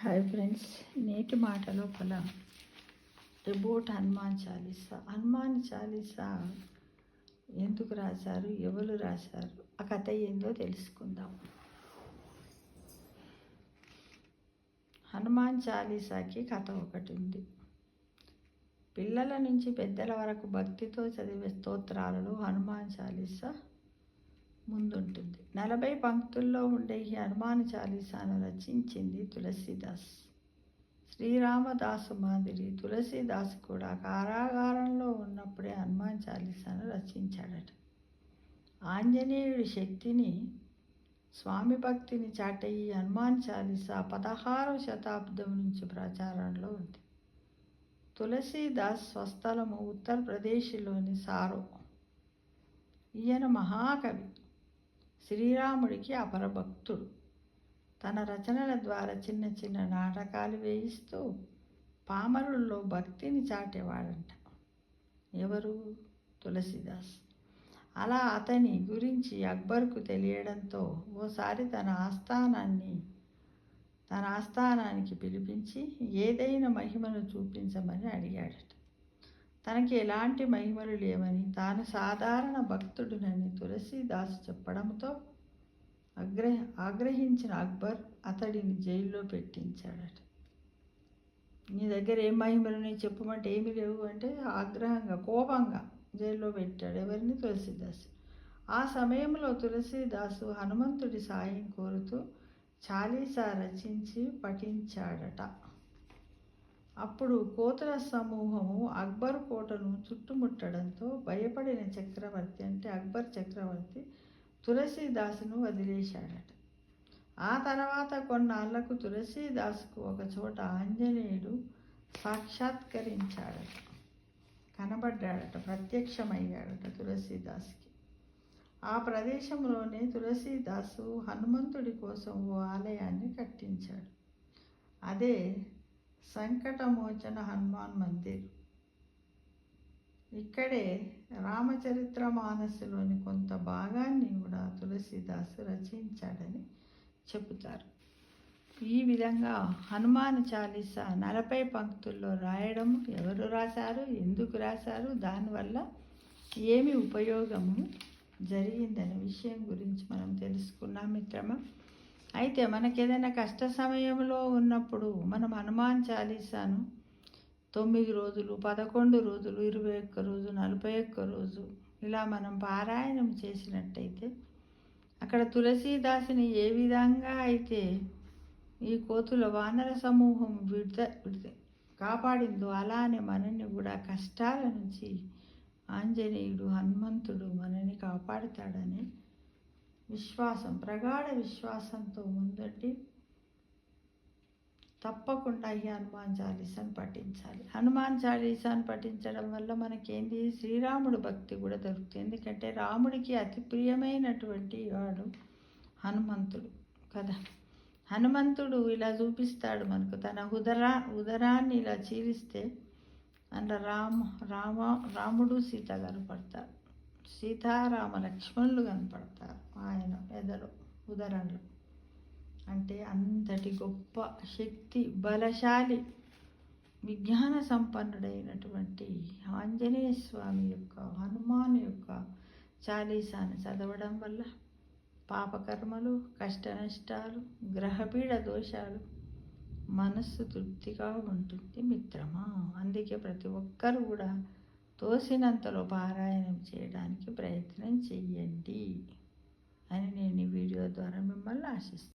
Hi friends, నేటి మాట లోపల అబౌట్ హనుమాన్ చాలీసా. హనుమాన్ చాలీసా ఎందుకు రాశారు, ఎవరు రాశారు, ఆ కథ ఏందో తెలుసుకుందాం. హనుమాన్ చాలీసాకి కథ ఒకటి ఉంది. పిల్లల నుంచి పెద్దల వరకు భక్తితో చదివే స్తోత్రాలలో హనుమాన్ చాలీసా ముందుంటుంది. 40 పంక్తుల్లో ఉండే ఈ హనుమాన్ చాలీసాను రచించింది తులసీదాస్. శ్రీరామదాసు మాదిరి తులసీదాస్ కూడా కారాగారంలో ఉన్నప్పుడే హనుమాన్ చాలీసాను రచించాడట. ఆంజనేయుడి శక్తిని, స్వామి భక్తిని చాటే ఈ హనుమాన్ చాలీసా 16వ శతాబ్దం నుంచి ప్రచారంలో ఉంది. తులసీదాస్ స్వస్థలము ఉత్తరప్రదేశ్లోని సారో. ఈయన మహాకవి, శ్రీరాముడికి అపరభక్తుడు. తన రచనల ద్వారా చిన్న చిన్న నాటకాలు వేయిస్తూ పామరుల్లో భక్తిని చాటేవాడంట. ఎవరు? తులసీదాస్. అలా అతని గురించి అక్బర్కు తెలియడంతో ఓసారి తన ఆస్థానానికి పిలిపించి ఏదైనా మహిమను చూపించమని అడిగాడట. తనకి ఎలాంటి మహిమలు లేవని, తాను సాధారణ భక్తుడునని తులసీదాస్ చెప్పడంతో ఆగ్రహించిన అక్బర్ అతడిని జైల్లో పెట్టించాడట. నీ దగ్గర ఏం మహిమలు చెప్పమంటే ఏమీ లేవు అంటే ఆగ్రహంగా, కోపంగా జైల్లో పెట్టాడు. ఎవరిని? తులసీదాస్. ఆ సమయంలో తులసీదాసు హనుమంతుడి సాయం కోరుతూ చాలీసా రచించి పఠించాడట. అప్పుడు కోతుల సమూహము అక్బర్ కోటను చుట్టుముట్టడంతో భయపడిన చక్రవర్తి, అంటే అక్బర్ చక్రవర్తి, తులసీదాసును వదిలేశాడట. ఆ తర్వాత కొన్నాళ్లకు తులసీదాసుకు ఒక చోట ఆంజనేయుడు సాక్షాత్కరించాడట, కనబడ్డాడట, ప్రత్యక్షమయ్యాడట తులసీదాస్కి. ఆ ప్రదేశంలోనే తులసీదాసు హనుమంతుడి కోసం ఓ ఆలయాన్ని కట్టించాడు. అదే సంకటమోచన హనుమాన్ మందిర్. ఇక్కడే రామచరిత్ర మానస్సులోని కొంత భాగాన్ని కూడా తులసీదాసు రచించాడని చెబుతారు. ఈ విధంగా హనుమాన్ చాలీసా 40 పంక్తుల్లో రాయడం, ఎవరు రాశారు, ఎందుకు రాశారు, దానివల్ల ఏమి ఉపయోగము జరిగిందనే విషయం గురించి మనం తెలుసుకున్నాం మిత్రమా. అయితే మనకేదైనా కష్ట సమయంలో ఉన్నప్పుడు మనం హనుమాన్ చాలీసాను 9 రోజులు, 11 రోజులు, 21 రోజు, 41 రోజు ఇలా మనం పారాయణం చేసినట్టయితే అక్కడ తులసీదాసుని ఏ విధంగా అయితే ఈ కోతుల వానర సమూహం కాపాడిందో అలానే మనల్ని కూడా కష్టాల నుంచి ఆంజనేయుడు, హనుమంతుడు మనల్ని కాపాడుతాడని విశ్వాసం, ప్రగాఢ విశ్వాసంతో ముందటి తప్పకుండా ఈ హనుమాన్ చాలీసాను పఠించాలి. హనుమాన్ చాలీసాను పఠించడం వల్ల మనకేంది? శ్రీరాముడు భక్తి కూడా దొరుకుతుంది. ఎందుకంటే రాముడికి అతి ప్రియమైనటువంటి వాడు హనుమంతుడు కదా. హనుమంతుడు ఇలా చూపిస్తాడు మనకు, తన ఉదరాన్ని ఇలా చీలిస్తే అందులో రాముడు సీత కనపడతారు, సీతారామ లక్ష్మణులు కనపడతారు ఆయన ఎదలో, ఉదరంలో. అంటే అంతటి గొప్ప శక్తి, బలశాలి, విజ్ఞాన సంపన్నుడైనటువంటి ఆంజనేయ స్వామి యొక్క, హనుమాన్ యొక్క చాలీసాను చదవడం వల్ల పాపకర్మలు, కష్ట నష్టాలు, గ్రహపీడ దోషాలు, మనస్సు తృప్తిగా ఉంటుంది మిత్రమా. అందుకే ప్రతి ఒక్కరు కూడా తోసినంతలో పారాయణం చేయడానికి ప్రయత్నం చెయ్యండి అని నేను ఈ వీడియో ద్వారా మిమ్మల్ని ఆశిస్తున్నాను.